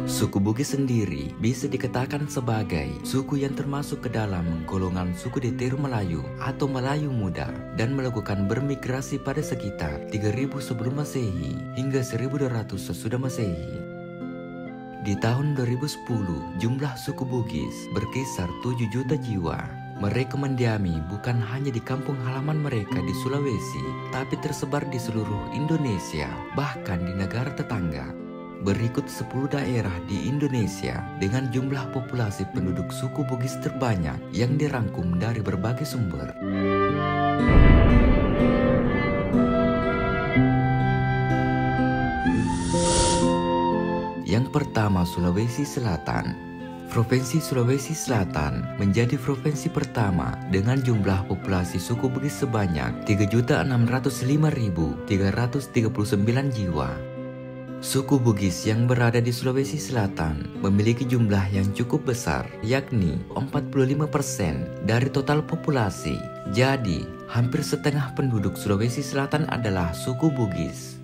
Suku Bugis sendiri bisa dikatakan sebagai suku yang termasuk ke dalam golongan suku Detero Melayu atau Melayu Muda dan melakukan bermigrasi pada sekitar 3000 sebelum Masehi hingga 1200 sesudah Masehi. Di tahun 2010, jumlah suku Bugis berkisar 7 juta jiwa. Mereka mendiami bukan hanya di kampung halaman mereka di Sulawesi, tapi tersebar di seluruh Indonesia, bahkan di negara tetangga. Berikut 10 daerah di Indonesia dengan jumlah populasi penduduk suku Bugis terbanyak yang dirangkum dari berbagai sumber. Yang pertama, Sulawesi Selatan. Provinsi Sulawesi Selatan menjadi provinsi pertama dengan jumlah populasi suku Bugis sebanyak 3.605.339 jiwa. Suku Bugis yang berada di Sulawesi Selatan memiliki jumlah yang cukup besar, yakni 45% dari total populasi. Jadi, hampir setengah penduduk Sulawesi Selatan adalah suku Bugis.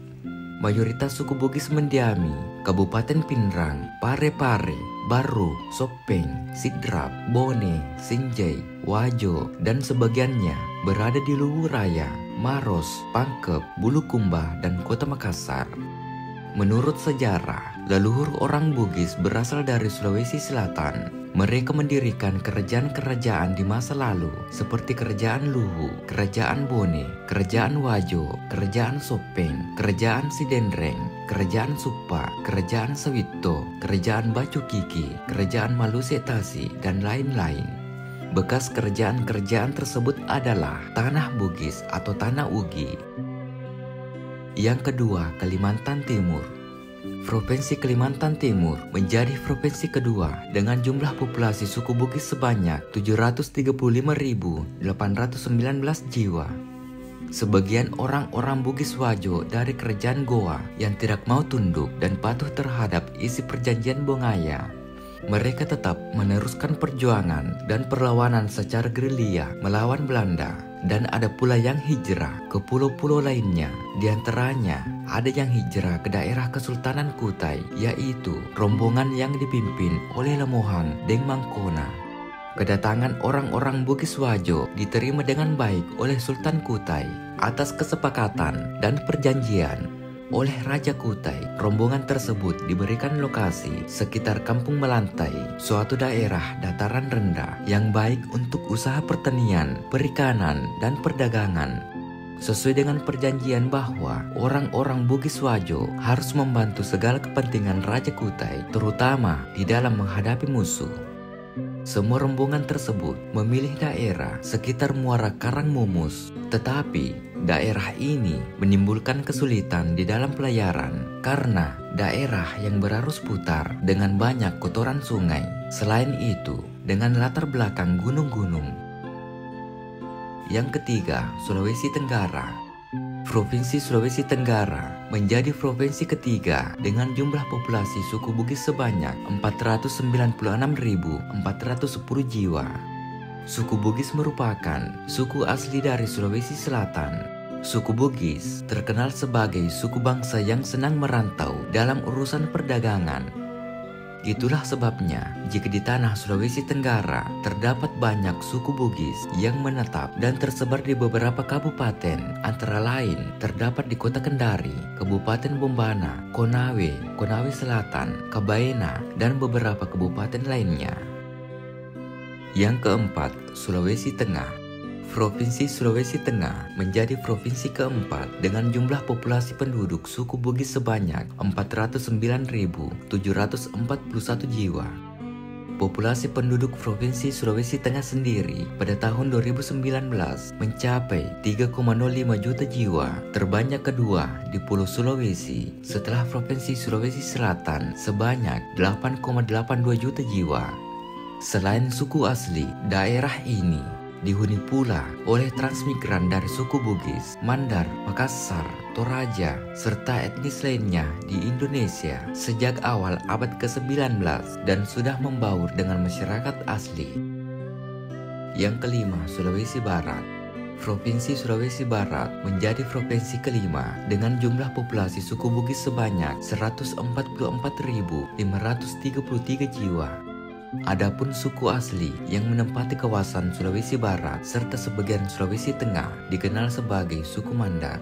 Mayoritas suku Bugis mendiami Kabupaten Pinrang, Parepare, Baru, Sopeng, Sidrap, Bone, Sinjai, Wajo, dan sebagiannya berada di Luwu Raya, Maros, Pangkep, Bulukumba, dan Kota Makassar. Menurut sejarah, leluhur orang Bugis berasal dari Sulawesi Selatan. Mereka mendirikan kerajaan-kerajaan di masa lalu seperti Kerajaan Luwu, Kerajaan Bone, Kerajaan Wajo, Kerajaan Sopeng, Kerajaan Sidendreng, Kerajaan Supa, Kerajaan Sawito, Kerajaan Bacu Kiki, Kerajaan Maluse Tasi, dan lain-lain. Bekas kerajaan-kerajaan tersebut adalah Tanah Bugis atau Tanah Ugi. Yang kedua, Kalimantan Timur. Provinsi Kalimantan Timur menjadi provinsi kedua dengan jumlah populasi suku Bugis sebanyak 735.819 jiwa. Sebagian orang-orang Bugis Wajo dari Kerajaan Goa yang tidak mau tunduk dan patuh terhadap isi perjanjian Bongaya. Mereka tetap meneruskan perjuangan dan perlawanan secara gerilya melawan Belanda. Dan ada pula yang hijrah ke pulau-pulau lainnya. Di antaranya ada yang hijrah ke daerah Kesultanan Kutai, yaitu rombongan yang dipimpin oleh Lamohan Deng Mangkona. Kedatangan orang-orang Bugis Wajo diterima dengan baik oleh Sultan Kutai atas kesepakatan dan perjanjian. Oleh Raja Kutai, rombongan tersebut diberikan lokasi sekitar Kampung Melantai, suatu daerah dataran rendah yang baik untuk usaha pertanian, perikanan, dan perdagangan. Sesuai dengan perjanjian bahwa orang-orang Bugis Wajo harus membantu segala kepentingan Raja Kutai, terutama di dalam menghadapi musuh. Semua rombongan tersebut memilih daerah sekitar Muara Karangmumus, tetapi daerah ini menimbulkan kesulitan di dalam pelayaran karena daerah yang berarus putar dengan banyak kotoran sungai. Selain itu, dengan latar belakang gunung-gunung. Yang ketiga, Sulawesi Tenggara. Provinsi Sulawesi Tenggara menjadi provinsi ketiga dengan jumlah populasi suku Bugis sebanyak 496.410 jiwa. Suku Bugis merupakan suku asli dari Sulawesi Selatan. Suku Bugis terkenal sebagai suku bangsa yang senang merantau dalam urusan perdagangan. Itulah sebabnya jika di tanah Sulawesi Tenggara terdapat banyak suku Bugis yang menetap dan tersebar di beberapa kabupaten, antara lain terdapat di Kota Kendari, Kabupaten Bombana, Konawe, Konawe Selatan, Kabaena, dan beberapa kabupaten lainnya. Yang keempat, Sulawesi Tengah. Provinsi Sulawesi Tengah menjadi provinsi keempat dengan jumlah populasi penduduk suku Bugis sebanyak 409.741 jiwa. Populasi penduduk Provinsi Sulawesi Tengah sendiri pada tahun 2019 mencapai 3,05 juta jiwa, terbanyak kedua di Pulau Sulawesi setelah Provinsi Sulawesi Selatan sebanyak 8,82 juta jiwa. Selain suku asli, daerah ini dihuni pula oleh transmigran dari suku Bugis, Mandar, Makassar, Toraja, serta etnis lainnya di Indonesia sejak awal abad ke-19 dan sudah membaur dengan masyarakat asli. Yang kelima, Sulawesi Barat. Provinsi Sulawesi Barat menjadi provinsi kelima dengan jumlah populasi suku Bugis sebanyak 144.533 jiwa. Adapun suku asli yang menempati kawasan Sulawesi Barat serta sebagian Sulawesi Tengah dikenal sebagai suku Mandar.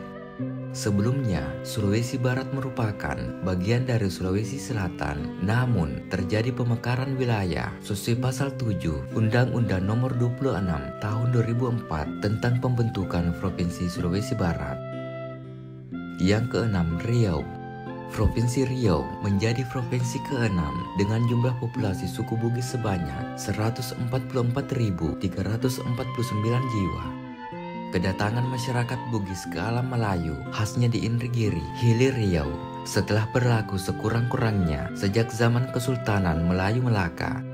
Sebelumnya, Sulawesi Barat merupakan bagian dari Sulawesi Selatan, namun terjadi pemekaran wilayah sesuai pasal 7 Undang-Undang Nomor 26 Tahun 2004 tentang pembentukan Provinsi Sulawesi Barat. Yang keenam, Riau. Provinsi Riau menjadi provinsi keenam dengan jumlah populasi suku Bugis sebanyak 144.349 jiwa. Kedatangan masyarakat Bugis ke alam Melayu khasnya di Indragiri, Hilir Riau setelah berlaku sekurang-kurangnya sejak zaman Kesultanan Melayu Melaka.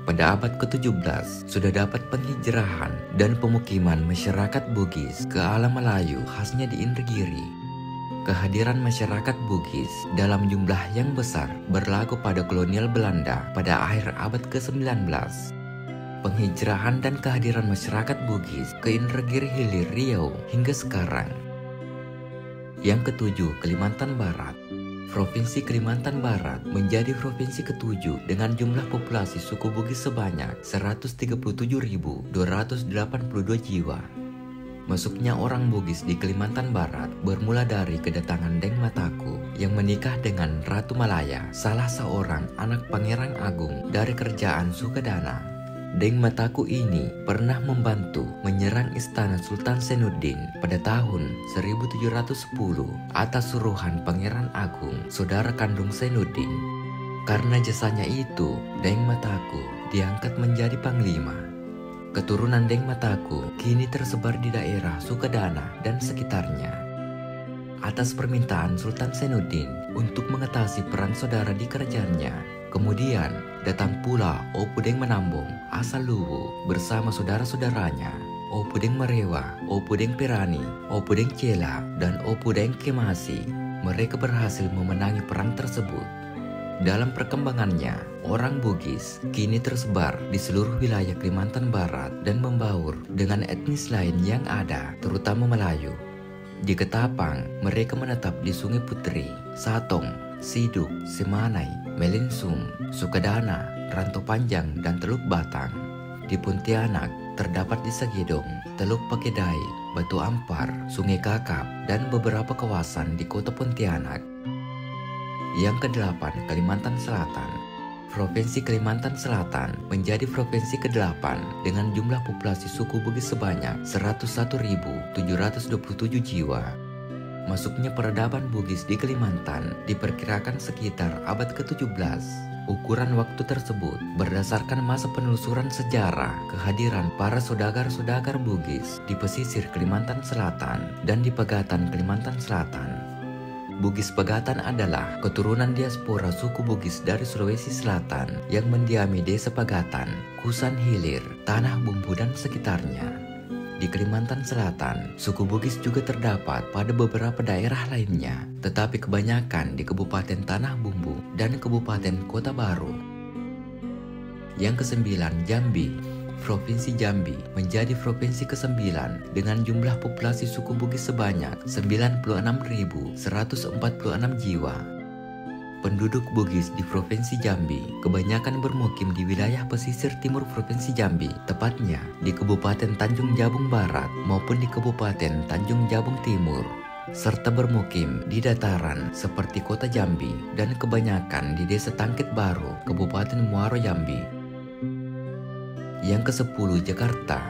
Pada abad ke-17 sudah dapat penghijrahan dan pemukiman masyarakat Bugis ke alam Melayu khasnya di Indragiri. Kehadiran masyarakat Bugis dalam jumlah yang besar berlaku pada kolonial Belanda pada akhir abad ke-19. Penghijrahan dan kehadiran masyarakat Bugis ke Indragiri Hilir Riau hingga sekarang. Yang ketujuh, Kalimantan Barat. Provinsi Kalimantan Barat menjadi provinsi ketujuh dengan jumlah populasi suku Bugis sebanyak 137.282 jiwa. Masuknya orang Bugis di Kalimantan Barat bermula dari kedatangan Deng Mataku yang menikah dengan Ratu Malaya, salah seorang anak Pangeran Agung dari kerajaan Sukadana. Deng Mataku ini pernah membantu menyerang istana Sultan Sainuddin pada tahun 1710 atas suruhan Pangeran Agung, saudara kandung Sainuddin. Karena jasanya itu, Deng Mataku diangkat menjadi panglima. Keturunan Deng Mataku kini tersebar di daerah Sukadana dan sekitarnya. Atas permintaan Sultan Sainuddin untuk mengatasi perang saudara di kerajaannya, kemudian datang pula Opu Deng Menambong asal Luwu bersama saudara-saudaranya, Opu Deng Marewa, Opu Deng Pirani, Opu Deng Cela, dan Opu Deng Kemasi. Mereka berhasil memenangi perang tersebut. Dalam perkembangannya, orang Bugis kini tersebar di seluruh wilayah Kalimantan Barat dan membaur dengan etnis lain yang ada, terutama Melayu. Di Ketapang, mereka menetap di Sungai Putri, Satong, Siduk, Semanai, Melinsum, Sukadana, Rantau Panjang, dan Teluk Batang. Di Pontianak, terdapat di Sagedong, Teluk Pakedai, Batu Ampar, Sungai Kakap, dan beberapa kawasan di kota Pontianak. Yang kedelapan, Kalimantan Selatan. Provinsi Kalimantan Selatan menjadi provinsi ke-8 dengan jumlah populasi suku Bugis sebanyak 101.727 jiwa. Masuknya peradaban Bugis di Kalimantan diperkirakan sekitar abad ke-17. Ukuran waktu tersebut berdasarkan masa penelusuran sejarah kehadiran para saudagar-saudagar Bugis di pesisir Kalimantan Selatan dan di Pegatan Kalimantan Selatan. Bugis Pegatan adalah keturunan diaspora suku Bugis dari Sulawesi Selatan yang mendiami desa Pegatan, Kusan Hilir, Tanah Bumbu dan sekitarnya. Di Kalimantan Selatan, suku Bugis juga terdapat pada beberapa daerah lainnya, tetapi kebanyakan di Kabupaten Tanah Bumbu dan Kabupaten Kota Baru. Yang kesembilan, Jambi. Provinsi Jambi menjadi provinsi ke-9 dengan jumlah populasi suku Bugis sebanyak 96.146 jiwa. Penduduk Bugis di Provinsi Jambi kebanyakan bermukim di wilayah pesisir timur Provinsi Jambi, tepatnya di Kabupaten Tanjung Jabung Barat maupun di Kabupaten Tanjung Jabung Timur, serta bermukim di dataran seperti Kota Jambi dan kebanyakan di Desa Tangkit Baru, Kabupaten Muaro Jambi. Yang ke-10, Jakarta.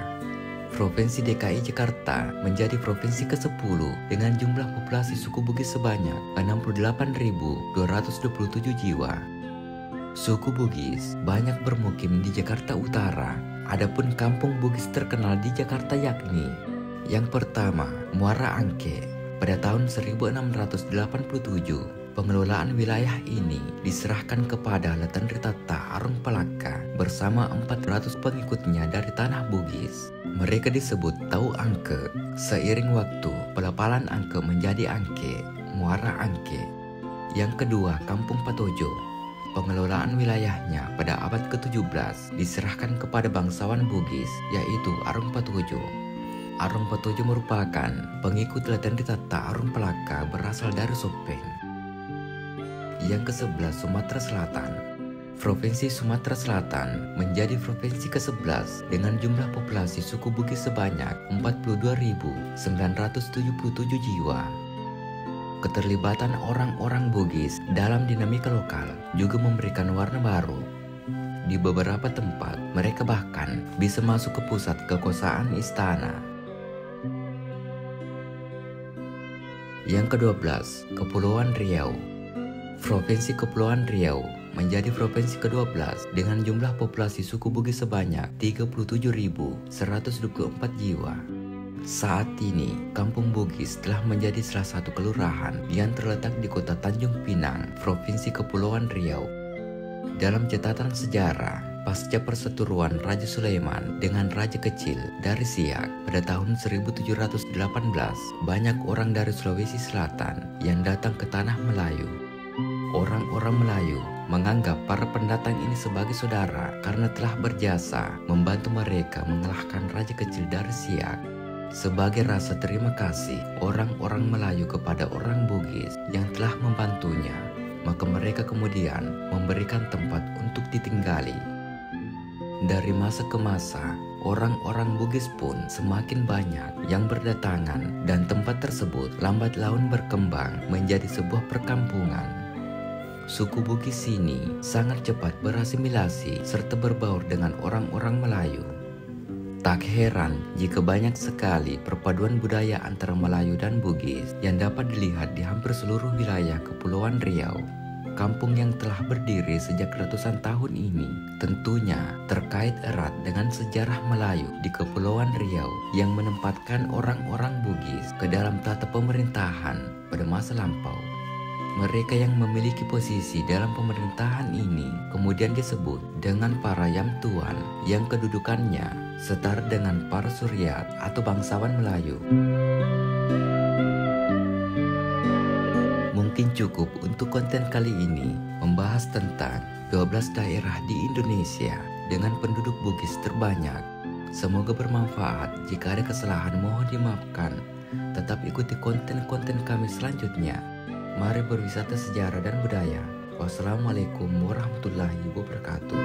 Provinsi DKI Jakarta menjadi provinsi ke-10 dengan jumlah populasi suku Bugis sebanyak 68.227 jiwa. Suku Bugis banyak bermukim di Jakarta Utara. Adapun kampung Bugis terkenal di Jakarta yakni yang pertama, Muara Angke. Pada tahun 1687, pengelolaan wilayah ini diserahkan kepada Letan Ritata Arung Palaka bersama 400 pengikutnya dari tanah Bugis. Mereka disebut Tau Angke. Seiring waktu, pelapalan Angke menjadi Angke, Muara Angke. Yang kedua, Kampung Patojo. Pengelolaan wilayahnya pada abad ke-17 diserahkan kepada bangsawan Bugis, yaitu Arung Patojo. Arung Patojo merupakan pengikut latihan ditata Arung Pelaka berasal dari Sopeng. Yang ke-11, Sumatera Selatan. Provinsi Sumatera Selatan menjadi provinsi ke-11 dengan jumlah populasi suku Bugis sebanyak 42.977 jiwa. Keterlibatan orang-orang Bugis dalam dinamika lokal juga memberikan warna baru. Di beberapa tempat, mereka bahkan bisa masuk ke pusat kekuasaan istana. Yang ke-12, Kepulauan Riau. Provinsi Kepulauan Riau menjadi provinsi ke-12 dengan jumlah populasi suku Bugis sebanyak 37.124 jiwa. Saat ini, Kampung Bugis telah menjadi salah satu kelurahan yang terletak di kota Tanjung Pinang, Provinsi Kepulauan Riau. Dalam catatan sejarah, pasca perseteruan Raja Sulaiman dengan Raja Kecil dari Siak pada tahun 1718, banyak orang dari Sulawesi Selatan yang datang ke tanah Melayu. Orang-orang Melayu menganggap para pendatang ini sebagai saudara karena telah berjasa membantu mereka mengalahkan Raja Kecil dari Siak. Sebagai rasa terima kasih orang-orang Melayu kepada orang Bugis yang telah membantunya, maka mereka kemudian memberikan tempat untuk ditinggali. Dari masa ke masa, orang-orang Bugis pun semakin banyak yang berdatangan dan tempat tersebut lambat laun berkembang menjadi sebuah perkampungan. Suku Bugis ini sangat cepat berasimilasi serta berbaur dengan orang-orang Melayu. Tak heran jika banyak sekali perpaduan budaya antara Melayu dan Bugis yang dapat dilihat di hampir seluruh wilayah Kepulauan Riau. Kampung yang telah berdiri sejak ratusan tahun ini tentunya terkait erat dengan sejarah Melayu di Kepulauan Riau yang menempatkan orang-orang Bugis ke dalam tata pemerintahan pada masa lampau. Mereka yang memiliki posisi dalam pemerintahan ini kemudian disebut dengan para Yam Tuan yang kedudukannya setara dengan para Suryat atau bangsawan Melayu. Mungkin cukup untuk konten kali ini membahas tentang 12 daerah di Indonesia dengan penduduk Bugis terbanyak. Semoga bermanfaat. Jika ada kesalahan mohon dimaafkan. Tetap ikuti konten-konten kami selanjutnya. Mari berwisata sejarah dan budaya. Wassalamualaikum warahmatullahi wabarakatuh.